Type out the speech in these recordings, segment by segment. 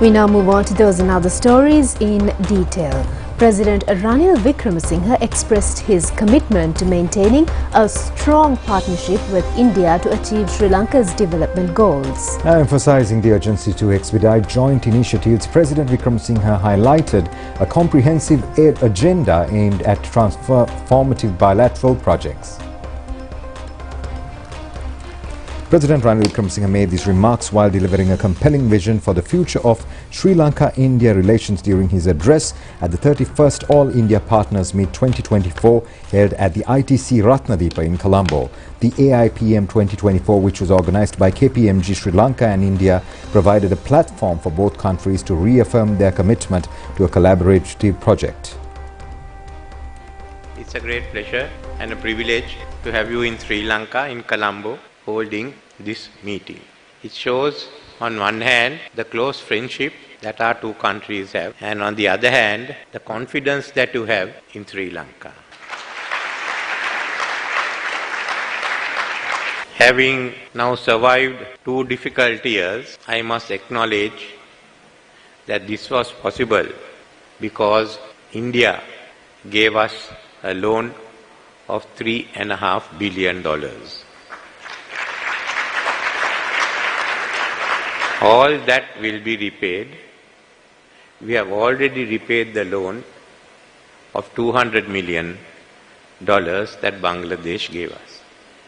We now move on to those and other stories in detail. President Ranil Wickremesinghe expressed his commitment to maintaining a strong partnership with India to achieve Sri Lanka's development goals. Emphasizing the urgency to expedite joint initiatives, President Wickremesinghe highlighted a comprehensive aid agenda aimed at transformative bilateral projects. President Ranil Wickremesinghe made these remarks while delivering a compelling vision for the future of Sri Lanka-India relations during his address at the 31st All India Partners Meet 2024 held at the ITC Ratnadeepa in Colombo. The AIPM 2024, which was organized by KPMG Sri Lanka and India, provided a platform for both countries to reaffirm their commitment to a collaborative project. It's a great pleasure and a privilege to have you in Sri Lanka, in Colombo, holding this meeting. It shows on one hand the close friendship that our two countries have, and on the other hand the confidence that you have in Sri Lanka. Having now survived 2 difficult years, I must acknowledge that this was possible because India gave us a loan of $3.5 billion. All that will be repaid. We have already repaid the loan of $200 million that Bangladesh gave us.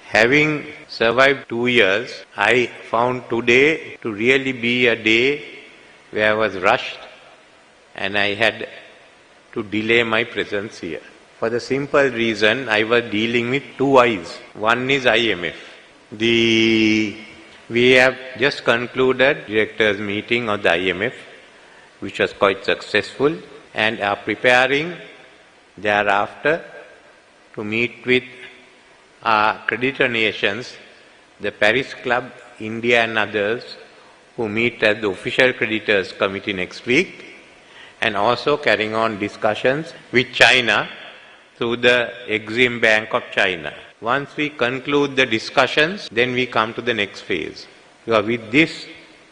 Having survived 2 years, I found today to really be a day where I was rushed and I had to delay my presence here. For the simple reason I was dealing with 2 eyes. One is IMF. We have just concluded directors meeting of the IMF, which was quite successful, and are preparing thereafter to meet with our creditor nations, the Paris Club, India and others, who meet as the official creditors committee next week, and also carrying on discussions with China through the Exim Bank of China. Once we conclude the discussions, then we come to the next phase. With this,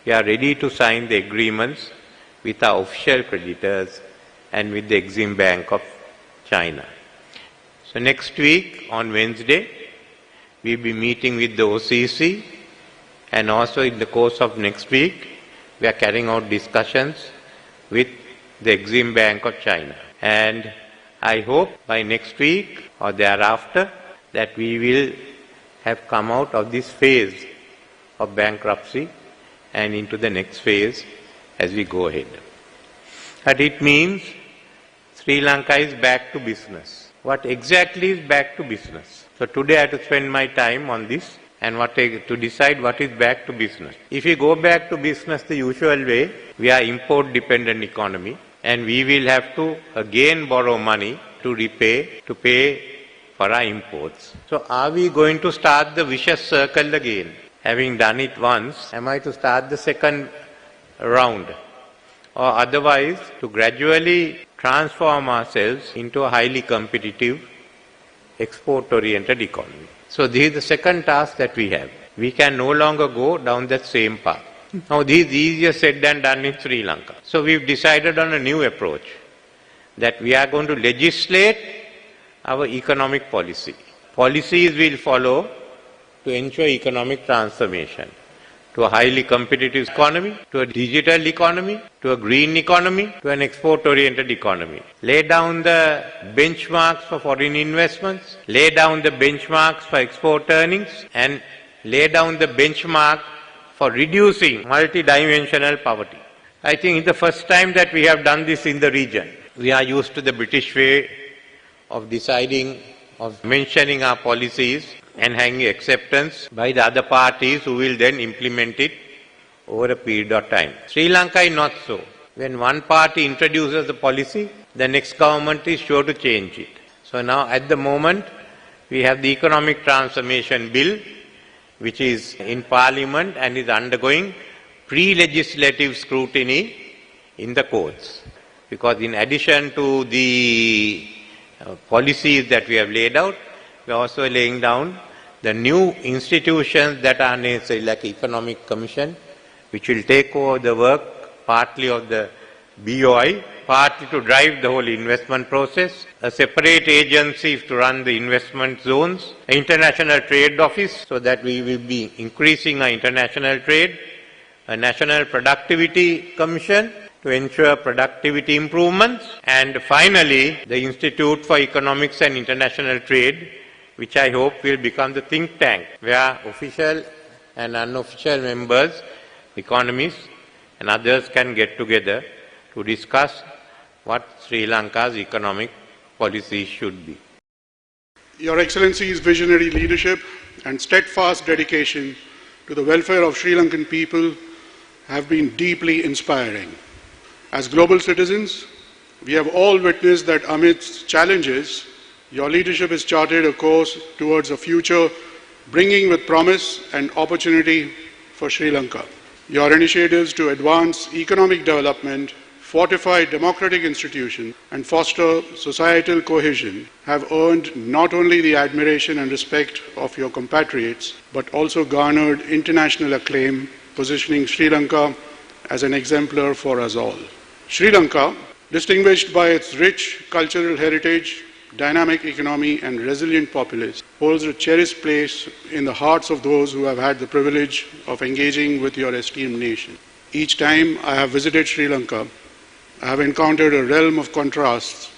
we are ready to sign the agreements with our official creditors and with the Exim Bank of China. So next week, on Wednesday, we will be meeting with the OCC, and also in the course of next week, we are carrying out discussions with the Exim Bank of China. And I hope by next week or thereafter that we will have come out of this phase of bankruptcy and into the next phase as we go ahead. But it means Sri Lanka is back to business. What exactly is back to business? So today I have to spend my time on this and to decide what is back to business. If we go back to business the usual way, we are import-dependent economy, and we will have to again borrow money to pay for our imports. So are we going to start the vicious circle again? Having done it once, am I to start the second round? Or otherwise, to gradually transform ourselves into a highly competitive, export-oriented economy. So this is the second task that we have. We can no longer go down that same path. Now this is easier said than done in Sri Lanka. So we've decided on a new approach, that we are going to legislate our economic policy. Policies will follow to ensure economic transformation to a highly competitive economy, to a digital economy, to a green economy, to an export-oriented economy. Lay down the benchmarks for foreign investments, lay down the benchmarks for export earnings, and lay down the benchmark for reducing multidimensional poverty. I think it's the first time that we have done this in the region. We are used to the British way of deciding, of mentioning our policies and having acceptance by the other parties who will then implement it over a period of time. Sri Lanka is not so. When one party introduces the policy, the next government is sure to change it. So now at the moment, we have the economic transformation bill, which is in Parliament and is undergoing pre-legislative scrutiny in the courts. Because in addition to the policies that we have laid out, we are also laying down the new institutions that are necessary, like Economic Commission, which will take over the work partly of the BOI, partly to drive the whole investment process, a separate agency to run the investment zones, an international trade office so that we will be increasing our international trade, a national productivity commission to ensure productivity improvements, and finally the Institute for Economics and International Trade, which I hope will become the think tank where official and unofficial members, economists and others can get together to discuss what Sri Lanka's economic policy should be. Your Excellency's visionary leadership and steadfast dedication to the welfare of Sri Lankan people have been deeply inspiring. As global citizens, we have all witnessed that amidst challenges, your leadership has charted a course towards a future bringing with promise and opportunity for Sri Lanka. Your initiatives to advance economic development, fortify democratic institutions, and foster societal cohesion have earned not only the admiration and respect of your compatriots, but also garnered international acclaim, positioning Sri Lanka as an exemplar for us all. Sri Lanka, distinguished by its rich cultural heritage, dynamic economy, and resilient populace, holds a cherished place in the hearts of those who have had the privilege of engaging with your esteemed nation. Each time I have visited Sri Lanka, I have encountered a realm of contrasts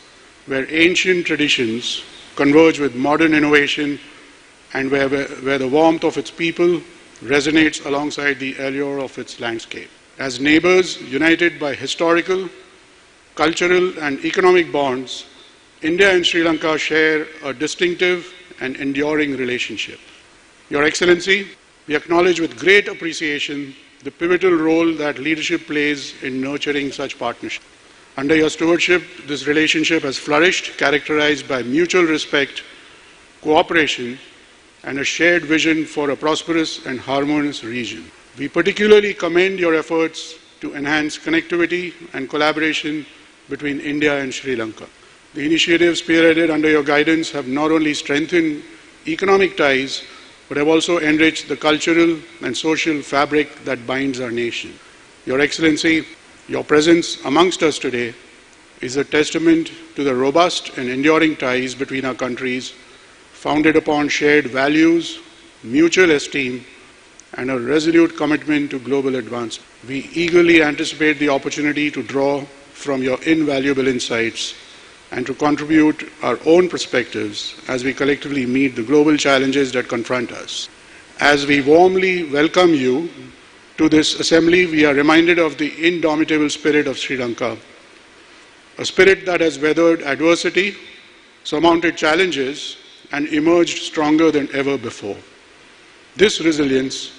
where ancient traditions converge with modern innovation and where the warmth of its people resonates alongside the allure of its landscape. As neighbors united by historical, cultural, and economic bonds, India and Sri Lanka share a distinctive and enduring relationship. Your Excellency, we acknowledge with great appreciation the pivotal role that leadership plays in nurturing such partnerships. Under your stewardship, this relationship has flourished, characterized by mutual respect, cooperation, and a shared vision for a prosperous and harmonious region. We particularly commend your efforts to enhance connectivity and collaboration between India and Sri Lanka. The initiatives spearheaded under your guidance have not only strengthened economic ties, but have also enriched the cultural and social fabric that binds our nation. Your Excellency, your presence amongst us today is a testament to the robust and enduring ties between our countries, founded upon shared values, mutual esteem, and a resolute commitment to global advancement. We eagerly anticipate the opportunity to draw from your invaluable insights and to contribute our own perspectives as we collectively meet the global challenges that confront us. As we warmly welcome you to this assembly, we are reminded of the indomitable spirit of Sri Lanka, a spirit that has weathered adversity, surmounted challenges, and emerged stronger than ever before. This resilience,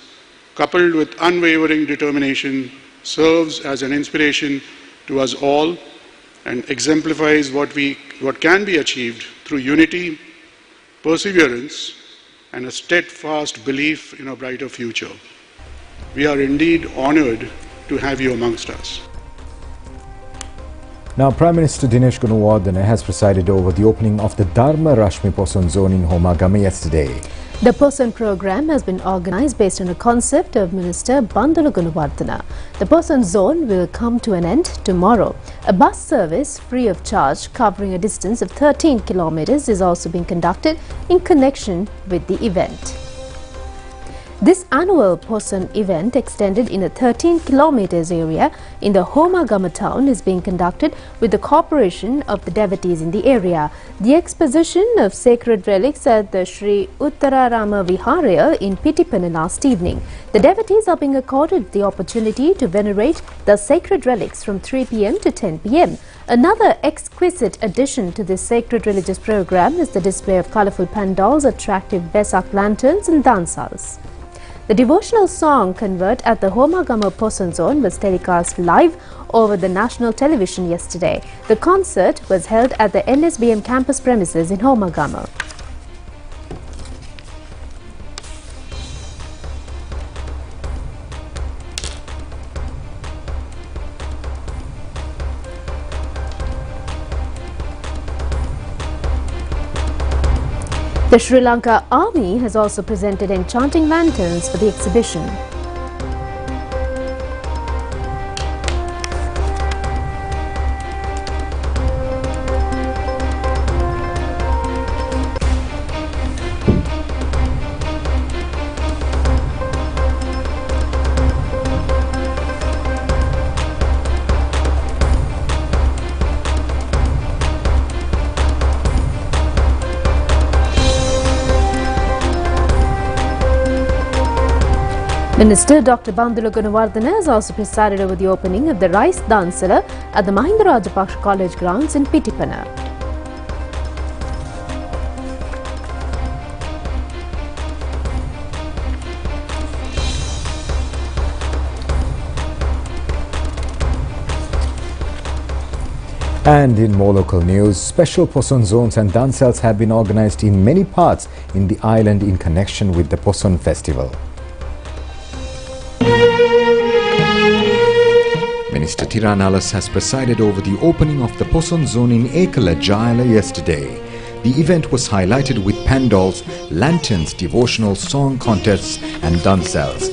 coupled with unwavering determination, serves as an inspiration to us all and exemplifies what can be achieved through unity, perseverance, and a steadfast belief in a brighter future. We are indeed honored to have you amongst us. Now, Prime Minister Dinesh Gunawardena has presided over the opening of the Dharma Rashmi Poson zone in Homagama yesterday. The Poson program has been organized based on a concept of Minister Bandula Gunawardena. The Poson zone will come to an end tomorrow. A bus service free of charge covering a distance of 13 kilometers is also being conducted in connection with the event. This annual Poson event, extended in a 13 kilometers area in the Homagama town, is being conducted with the cooperation of the devotees in the area. The exposition of sacred relics at the Sri Uttararama Viharaya in Pitipana last evening. The devotees are being accorded the opportunity to venerate the sacred relics from 3 p.m. to 10 p.m. Another exquisite addition to this sacred religious program is the display of colorful pandals, attractive Vesak lanterns and dansals. The devotional song Convert at the Homagama Poson zone was telecast live over the national television yesterday. The concert was held at the NSBM campus premises in Homagama. The Sri Lanka Army has also presented enchanting lanterns for the exhibition. Minister Dr. Bandula Gunawardena has also presided over the opening of the Rice Dansala at the Mahinda Rajapaksa College grounds in Pitipana. And in more local news, special Poson zones and dancels have been organized in many parts in the island in connection with the Poson festival. Minister Tiranalas has presided over the opening of the Poson zone in Ekala, Jayala yesterday. The event was highlighted with pandals, lanterns, devotional song contests and dancels.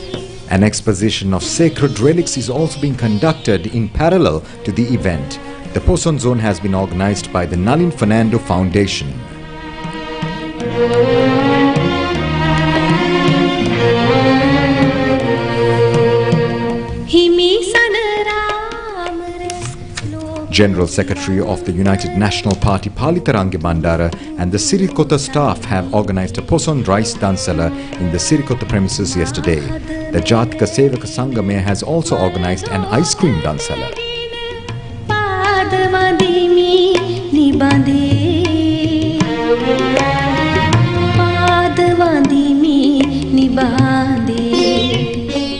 An exposition of sacred relics is also being conducted in parallel to the event. The Poson zone has been organized by the Nalin Fernando Foundation. General Secretary of the United National Party Palitharange Bandara and the Sirikota staff have organized a Poson rice dansala in the Sirikota premises yesterday. The Jatika Sevaka Sangamaya has also organized an ice cream dansala.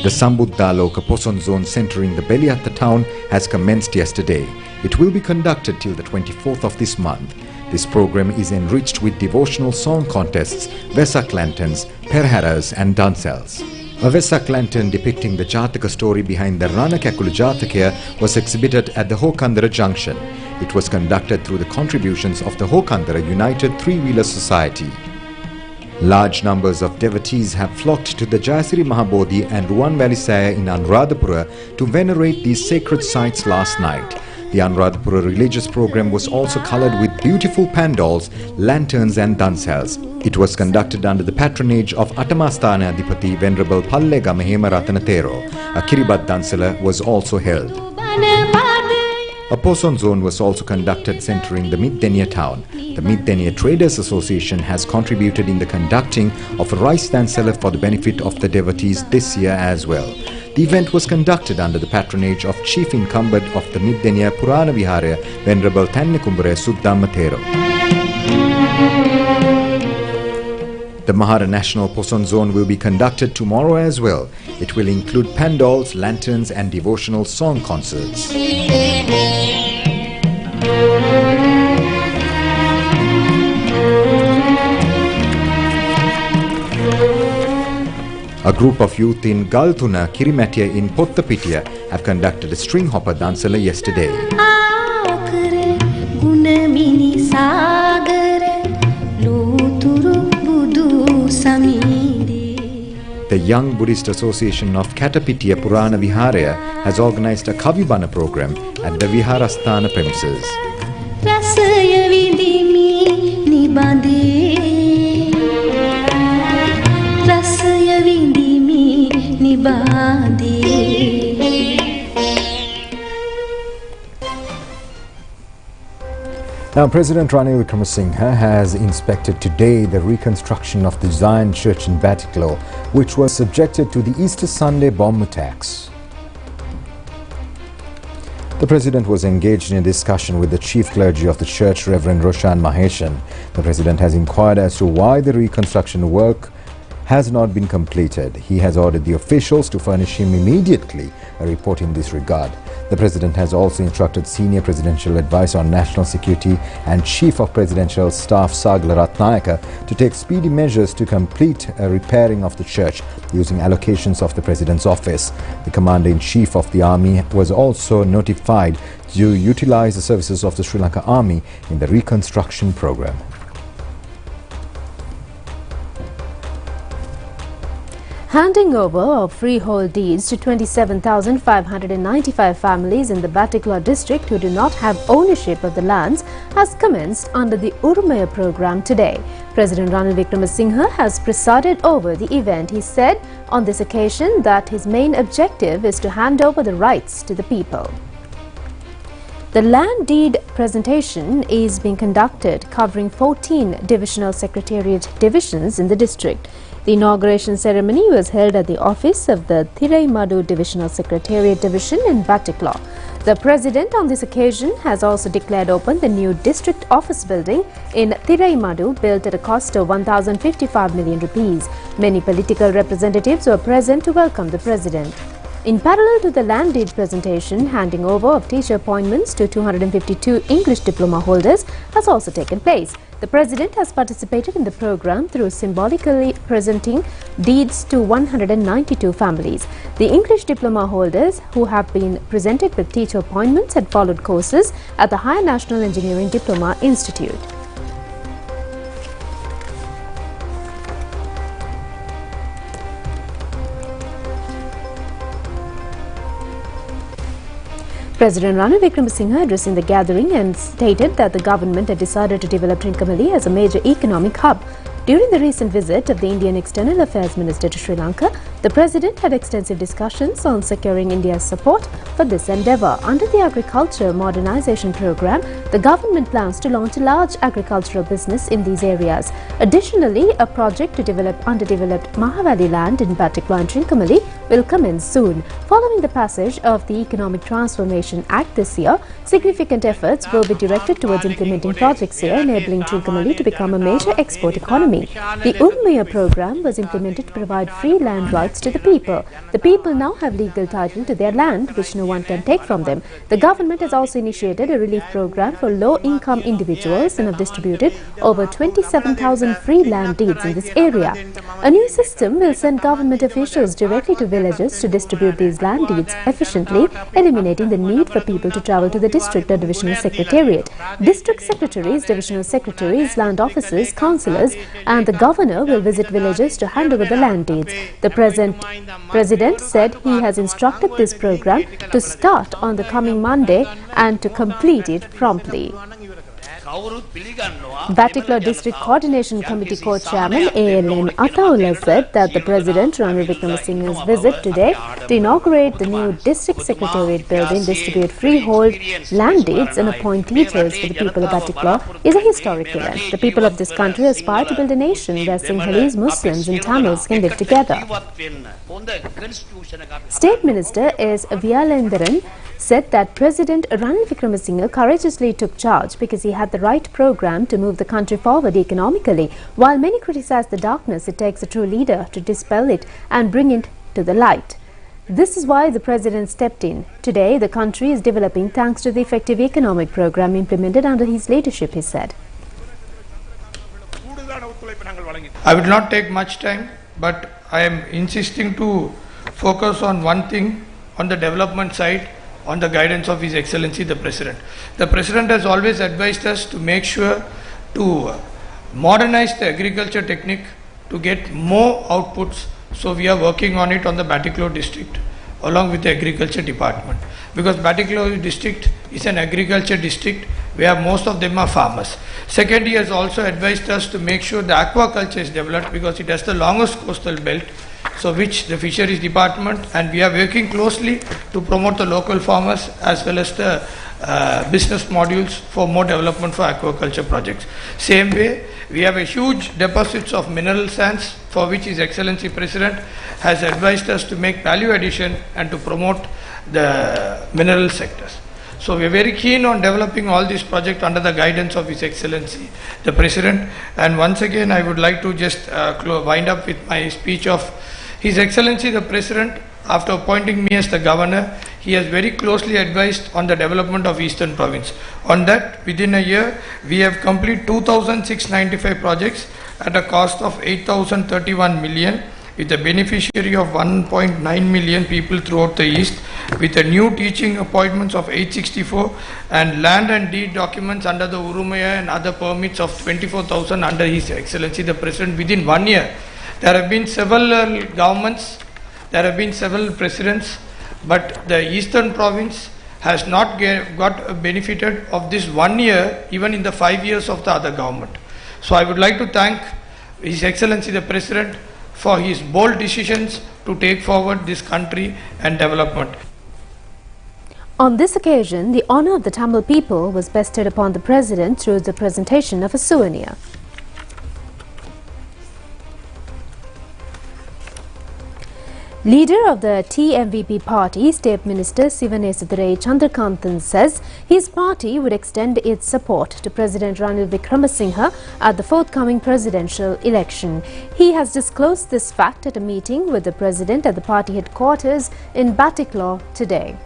The Sambuddhaloka Poson zone centering the Beliatta town has commenced yesterday. It will be conducted till the 24th of this month. This program is enriched with devotional song contests, Vesak lanterns, perharas and dancels. A Vesak lantern depicting the Jataka story behind the Rana Kakulu Jatakaya was exhibited at the Hokandara Junction. It was conducted through the contributions of the Hokandara United Three-Wheeler Society. Large numbers of devotees have flocked to the Jayasiri Mahabodhi and Ruwan Valley Saya in Anuradhapura to venerate these sacred sites last night. The Anuradhapura religious program was also coloured with beautiful pandals, lanterns and dancels. It was conducted under the patronage of Atamastana Adipati Venerable Pallega Mahema Ratanathero. A Kiribat dansala was also held. A Poson zone was also conducted centering the Middenia town. The Middenia Traders Association has contributed in the conducting of a rice dansala for the benefit of the devotees this year as well. The event was conducted under the patronage of Chief Incumbent of the Middenia Purana Viharya, Venerable Tannekumbare Suddhammathero. The Mahara National Poson Zone will be conducted tomorrow as well. It will include pandals, lanterns and devotional song concerts. A group of youth in Galtuna, Kirimatia in Pottapitiya have conducted a string hopper dansala yesterday. The Young Buddhist Association of Katapitiya Purana Viharya has organized a Kavibana program at the Viharasthana premises. Now, President Ranil Wickremesinghe has inspected today the reconstruction of the Zion Church in Batticaloa, which was subjected to the Easter Sunday bomb attacks. The President was engaged in a discussion with the Chief Clergy of the Church, Reverend Roshan Maheshan. The President has inquired as to why the reconstruction work has not been completed. He has ordered the officials to furnish him immediately a report in this regard. The President has also instructed Senior Presidential Advisor on National Security and Chief of Presidential Staff Sagala Ratnayaka to take speedy measures to complete a repairing of the church using allocations of the President's office. The Commander-in-Chief of the Army was also notified to utilize the services of the Sri Lanka Army in the reconstruction program. Handing over of freehold deeds to 27,595 families in the Batticaloa district who do not have ownership of the lands has commenced under the Urumaya program today. President Ranil Wickremesinghe has presided over the event. He said on this occasion that his main objective is to hand over the rights to the people. The land deed presentation is being conducted covering 14 divisional secretariat divisions in the district. The inauguration ceremony was held at the office of the Thiraimadu Divisional Secretariat Division in Batticlaw. The President on this occasion has also declared open the new district office building in Thiraimadu, built at a cost of 1,055 million rupees. Many political representatives were present to welcome the President. In parallel to the land deed presentation, handing over of teacher appointments to 252 English diploma holders has also taken place. The President has participated in the program through symbolically presenting deeds to 192 families. The English diploma holders who have been presented with teacher appointments had followed courses at the Higher National Engineering Diploma Institute. President Ranil Wickremesinghe addressing the gathering and stated that the government had decided to develop Trincomalee as a major economic hub. During the recent visit of the Indian External Affairs Minister to Sri Lanka, the President had extensive discussions on securing India's support for this endeavour. Under the Agriculture Modernisation Programme, the government plans to launch a large agricultural business in these areas. Additionally, a project to develop underdeveloped Mahavalley land in Batticlaw and Trincomalee will commence soon. Following the passage of the Economic Transformation Act this year, significant efforts will be directed towards implementing projects here, enabling Trincomalee to become a major export economy. The Ulmaya program was implemented to provide free land rights to the people. The people now have legal title to their land, which no one can take from them. The government has also initiated a relief program for low-income individuals and have distributed over 27,000 free land deeds in this area. A new system will send government officials directly to villages to distribute these land deeds efficiently, eliminating the need for people to travel to the district or divisional secretariat. District secretaries, divisional secretaries, land officers, councillors and the governor will visit villages to hand over the land deeds. The President said he has instructed this program to start on the coming Monday and to complete it promptly. Batticlaw District Coordination Committee Co-Chairman ALN Ataullah said that the President Ranil Wickremesinghe's visit today to inaugurate the new District Secretariat building, distribute freehold land deeds and appoint teachers for the people of Batticlaw is a historic event. The people of this country aspire to build a nation where Sinhalese, Muslims and Tamils can live together. State Minister S. Vyalendaran said that President Ranil Wickremesinghe courageously took charge because he had the right program to move the country forward economically. While many criticize the darkness, it takes a true leader to dispel it and bring it to the light. This is why the President stepped in. Today, the country is developing thanks to the effective economic program implemented under his leadership, he said. I will not take much time, but I am insisting to focus on one thing on the development side, on the guidance of His Excellency the President. The President has always advised us to make sure to modernize the agriculture technique to get more outputs. So we are working on it on the Batticlaw district along with the agriculture department, because Batticlaw district is an agriculture district where most of them are farmers. Second, he has also advised us to make sure the aquaculture is developed because it has the longest coastal belt, so which the fisheries department, and we are working closely to promote the local farmers as well as the business modules for more development for aquaculture projects. Same way, we have a huge deposits of mineral sands for which His Excellency President has advised us to make value addition and to promote the mineral sectors. So we are very keen on developing all these projects under the guidance of His Excellency the President. And once again, I would like to just wind up with my speech of His Excellency the President. After appointing me as the Governor, he has very closely advised on the development of Eastern Province. On that, within a year, we have completed 2,695 projects at a cost of 8,031 million, with a beneficiary of 1.9 million people throughout the East, with a new teaching appointments of 864 and land and deed documents under the Urumaya and other permits of 24,000 under His Excellency the President within 1 year. There have been several governments, there have been several presidents, but the Eastern Province has not got benefited of this 1 year even in the 5 years of the other government. So I would like to thank His Excellency the President for his bold decisions to take forward this country and development. On this occasion, the honour of the Tamil people was bestowed upon the President through the presentation of a souvenir. Leader of the TMVP party, State Minister Sivanesathurai Chandrakanthan says his party would extend its support to President Ranil Wickremesinghe at the forthcoming presidential election. He has disclosed this fact at a meeting with the President at the party headquarters in Batticlaw today.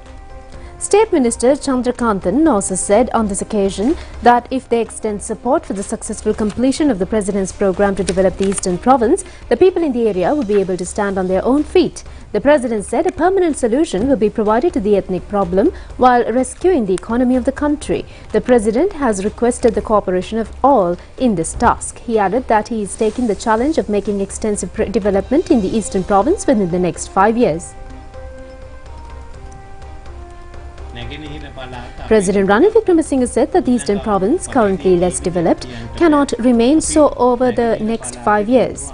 State Minister Chandrakanthan also said on this occasion that if they extend support for the successful completion of the President's program to develop the Eastern Province, the people in the area will be able to stand on their own feet. The President said a permanent solution will be provided to the ethnic problem while rescuing the economy of the country. The President has requested the cooperation of all in this task. He added that he is taking the challenge of making extensive development in the Eastern Province within the next 5 years. President Ranil Wickremesinghe said that the Eastern Province, currently less developed, cannot remain so over the next 5 years.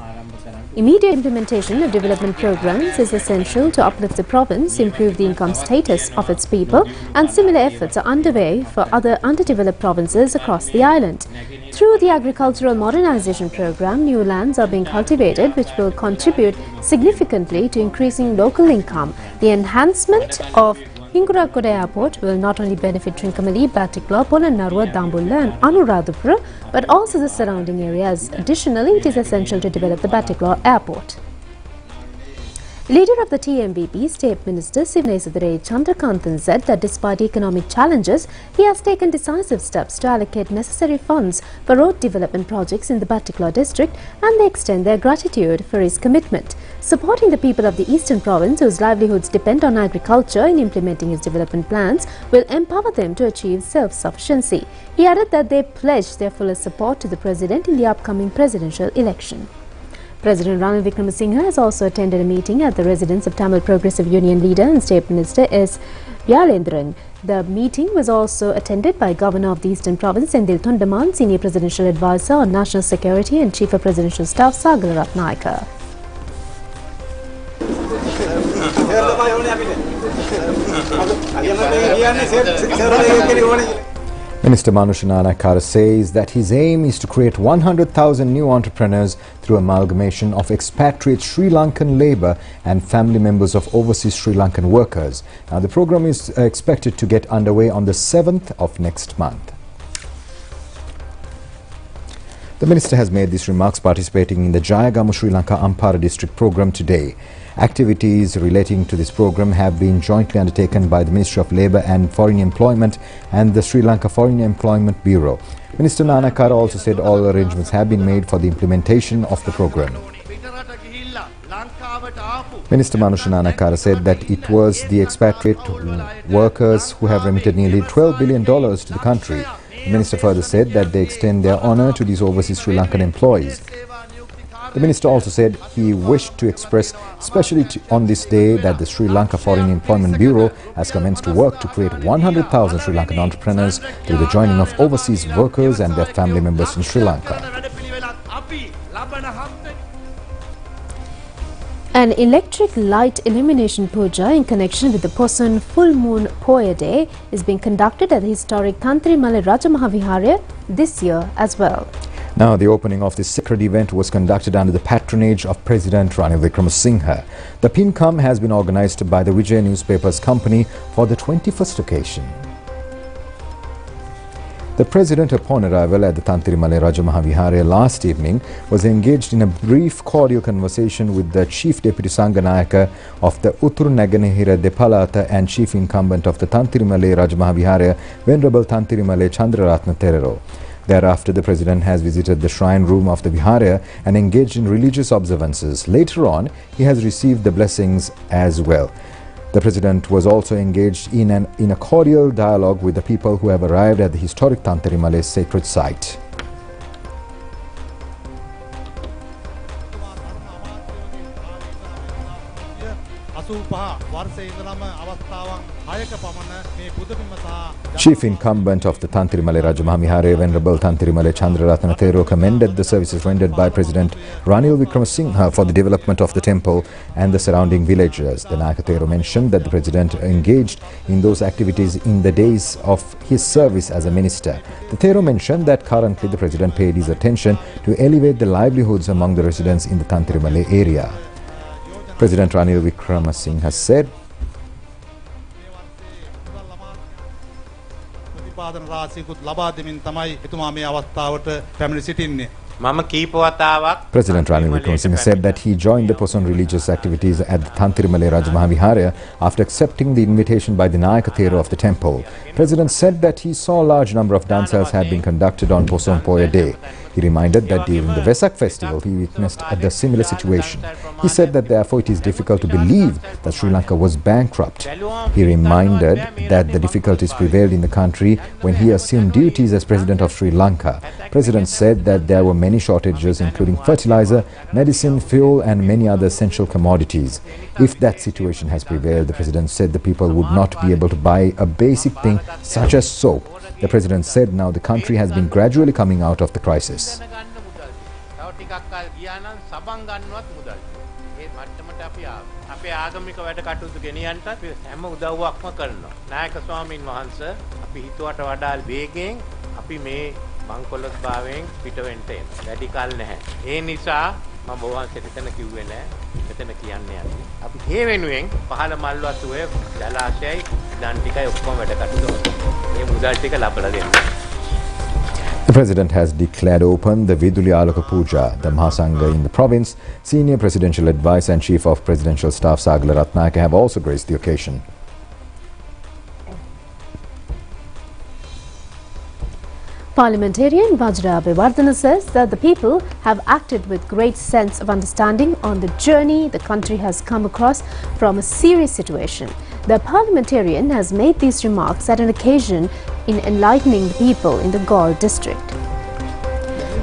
Immediate implementation of development programs is essential to uplift the province, improve the income status of its people, and similar efforts are underway for other underdeveloped provinces across the island. Through the agricultural modernization program, new lands are being cultivated which will contribute significantly to increasing local income. The enhancement of Hingurakoda Airport will not only benefit Trincomalee, Batticlaw, Polonnaruwa, Dambulla and Anuradhapura, but also the surrounding areas. Additionally, it is essential to develop the Batticlaw Airport. Leader of the TMVP, State Minister Sivanesathurai Chandrakanthan said that despite economic challenges, he has taken decisive steps to allocate necessary funds for road development projects in the Batticlaw district, and they extend their gratitude for his commitment. Supporting the people of the Eastern Province, whose livelihoods depend on agriculture, in implementing his development plans will empower them to achieve self-sufficiency. He added that they pledge their fullest support to the President in the upcoming presidential election. President Ranil Wickremesinghe has also attended a meeting at the residence of Tamil Progressive Union leader and State Minister S. Vyalendran. The meeting was also attended by Governor of the Eastern Province, Sendil Tondaman, Senior Presidential Advisor on National Security and Chief of Presidential Staff, Sagala Ratnayaka. Minister Manusha Nanakara says that his aim is to create 100,000 new entrepreneurs through amalgamation of expatriate Sri Lankan labour and family members of overseas Sri Lankan workers. Now, the program is expected to get underway on the 7th of next month. The minister has made these remarks participating in the Jayagamu Sri Lanka Ampara district program today. Activities relating to this program have been jointly undertaken by the Ministry of Labour and Foreign Employment and the Sri Lanka Foreign Employment Bureau. Minister Nanakara also said all arrangements have been made for the implementation of the program. Minister Manusha Nanakara said that it was the expatriate workers who have remitted nearly $12 billion to the country. The minister further said that they extend their honour to these overseas Sri Lankan employees. The minister also said he wished to express, especially on this day, that the Sri Lanka Foreign Employment Bureau has commenced to work to create 100,000 Sri Lankan entrepreneurs through the joining of overseas workers and their family members in Sri Lanka. An electric light illumination puja in connection with the Poson full moon Poya day is being conducted at the historic Tantrimale Rajamahaviharya this year as well. Now, the opening of this sacred event was conducted under the patronage of President Ranil Wickremesinghe. The Pinkam has been organized by the Vijay Newspapers Company for the 21st occasion. The President, upon arrival at the Tantrimale Rajamahaviharya last evening, was engaged in a brief cordial conversation with the Chief Deputy Sanganayaka of the Utturu Naganehira Depalata and Chief Incumbent of the Tantrimale Rajamahaviharya, Venerable Tantrimale Chandraratna Therero. Thereafter, the President has visited the shrine room of the Viharya and engaged in religious observances. Later on, he has received the blessings as well. The President was also engaged in a cordial dialogue with the people who have arrived at the historic Tantrimale sacred site. Chief Incumbent of the Tantrimale Rajamahaviharya, Venerable Tantrimale Chandraratna Therero, commended the services rendered by President Ranil Wickremesinghe for the development of the temple and the surrounding villages. The Nayaka Therero mentioned that the President engaged in those activities in the days of his service as a minister. The Therero mentioned that currently the President paid his attention to elevate the livelihoods among the residents in the Tantrimale area. President Ranil Wickremesinghe said, President Ranil Wickremesinghe said that he joined the Poson religious activities at the Tantirimale Rajamahaviharaya after accepting the invitation by the Nayaka Thera of the temple. President said that he saw a large number of dances had been conducted on Poson Poya Day. He reminded that during the Vesak festival he witnessed a similar situation. He said that therefore it is difficult to believe that Sri Lanka was bankrupt. He reminded that the difficulties prevailed in the country when he assumed duties as President of Sri Lanka. President said that there were many shortages including fertilizer, medicine, fuel and many other essential commodities. If that situation has prevailed, the President said the people would not be able to buy a basic thing such as soap. The President said now the country has been gradually coming out of the crisis. මම බොහොමසෙට එතන කිව්වේ නෑ මෙතන කියන්නේ අපි. අපි ඒ වෙනුවෙන් පහළ මල්වත්තුවේ ජලාශයයි දන් ටිකයි ඔක්කොම වැඩ කටයුතු කරනවා. මේ මුදල් ටික ලබලා දෙන්න. The President has declared open the Viduli Alaka Puja. The Mahasangha in the province, Senior Presidential Advisor and Chief of Presidential Staff Sagala Ratnayaka have also graced the occasion. Parliamentarian Vajra Abhiwardena says that the people have acted with great sense of understanding on the journey the country has come across from a serious situation. The parliamentarian has made these remarks at an occasion in enlightening the people in the Galle district.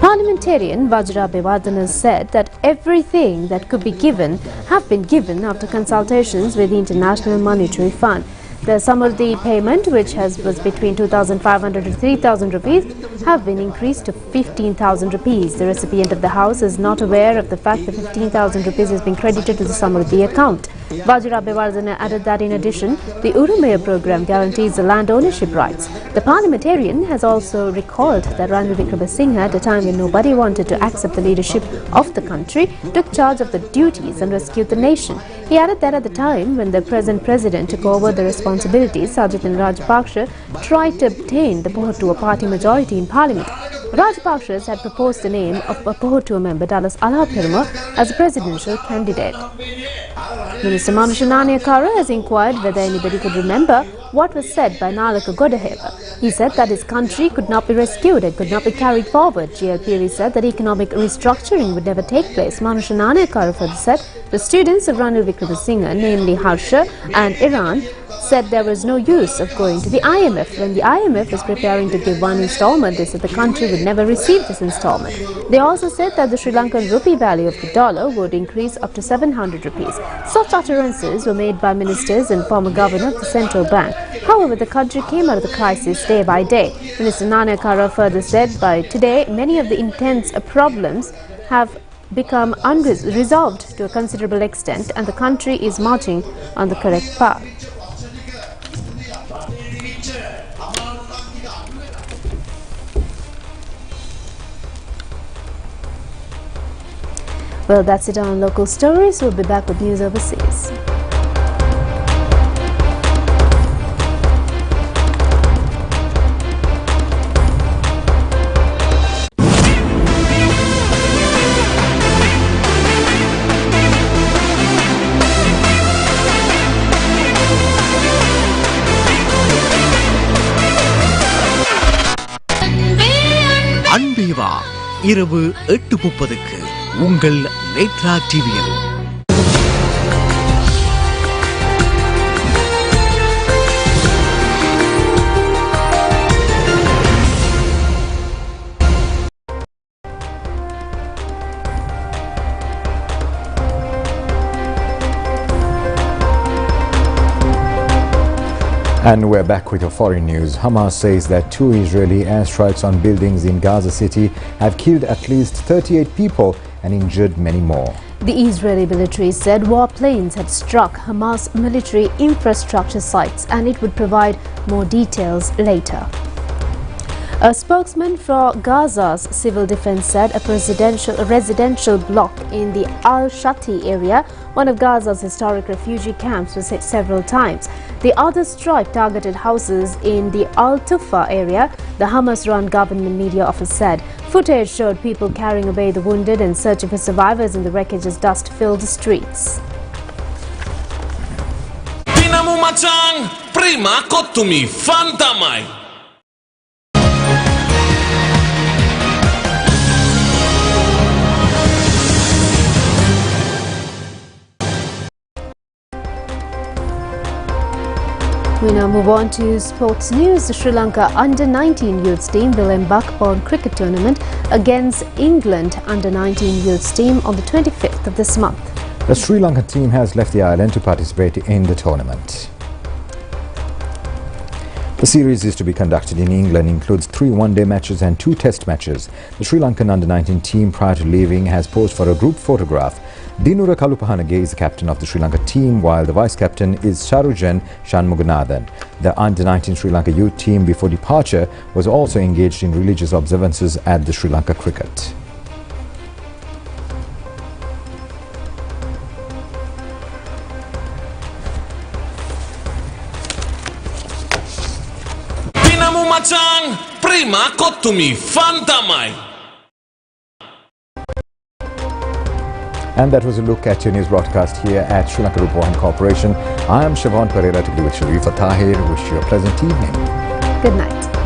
Parliamentarian Vajra Abhiwardena said that everything that could be given have been given after consultations with the International Monetary Fund. The sum of the payment, which was between 2,500 to 3,000 rupees, have been increased to 15,000 rupees. The recipient of the house is not aware of the fact that 15,000 rupees has been credited to the Samruddhi account. Vajra Abhiwardena added that in addition, the Urumaya program guarantees the land ownership rights. The parliamentarian has also recalled that Ranil Wickremesinghe, at a time when nobody wanted to accept the leadership of the country, took charge of the duties and rescued the nation. He added that at the time when the present president took over the responsibilities, Sajithan Rajapaksa tried to obtain the Pohotua party majority in parliament. Rajapaksas had proposed the name of a Pohotua member, Dallas Alaperuma, as a presidential candidate. Minister Manusha Nanayakkara has inquired whether anybody could remember what was said by Nalaka Godaheva. He said that his country could not be rescued and could not be carried forward. GLPV said that economic restructuring would never take place. Manusha Nanayakkara further said the students of Ranil Wickremesinghe, namely Harsha and Iran, said there was no use of going to the IMF. When the IMF was preparing to give one installment, they said the country would never receive this installment. They also said that the Sri Lankan rupee value of the dollar would increase up to 700 rupees. Such utterances were made by ministers and former governor of the central bank. However, the country came out of the crisis day by day. Minister Nanayakkara further said by today, many of the intense problems have become unresolved to a considerable extent and the country is marching on the correct path. Well, that's it on local stories. We'll be back with news overseas. அன்பேவா இரவு 8:30க்கு உங்கள் நேத்ரா டிவியில். And we're back with your foreign news. Hamas says that 2 Israeli airstrikes on buildings in Gaza City have killed at least 38 people and injured many more. The Israeli military said warplanes had struck Hamas military infrastructure sites and it would provide more details later. A spokesman for Gaza's civil defense said a residential block in the Al-Shati area, one of Gaza's historic refugee camps, was hit several times. The other strike targeted houses in the Al-Tufa area, the Hamas-run government media office said. Footage showed people carrying away the wounded and searching for survivors in the wreckage as dust filled the streets. Tinamu macang, prima kotumi fantamai. We now move on to sports news. The Sri Lanka Under-19 youth team will embark upon cricket tournament against England Under-19 youth team on the 25th of this month. The Sri Lankan team has left the island to participate in the tournament. The series is to be conducted in England, includes 3 one-day matches and 2 test matches. The Sri Lankan Under-19 team prior to leaving has posed for a group photograph. Dinura Kalupahanage is the captain of the Sri Lanka team, while the vice-captain is Charujan Shanmuganathan. The Under-19 Sri Lanka youth team before departure was also engaged in religious observances at the Sri Lanka cricket. Tinamu macang, prima kotumi fantamai. And that was a look at your news broadcast here at Sri Lanka Rupavahini Corporation. I am Siobhan Pereira, together with Sharifa Tahir. Wish you a pleasant evening. Good night.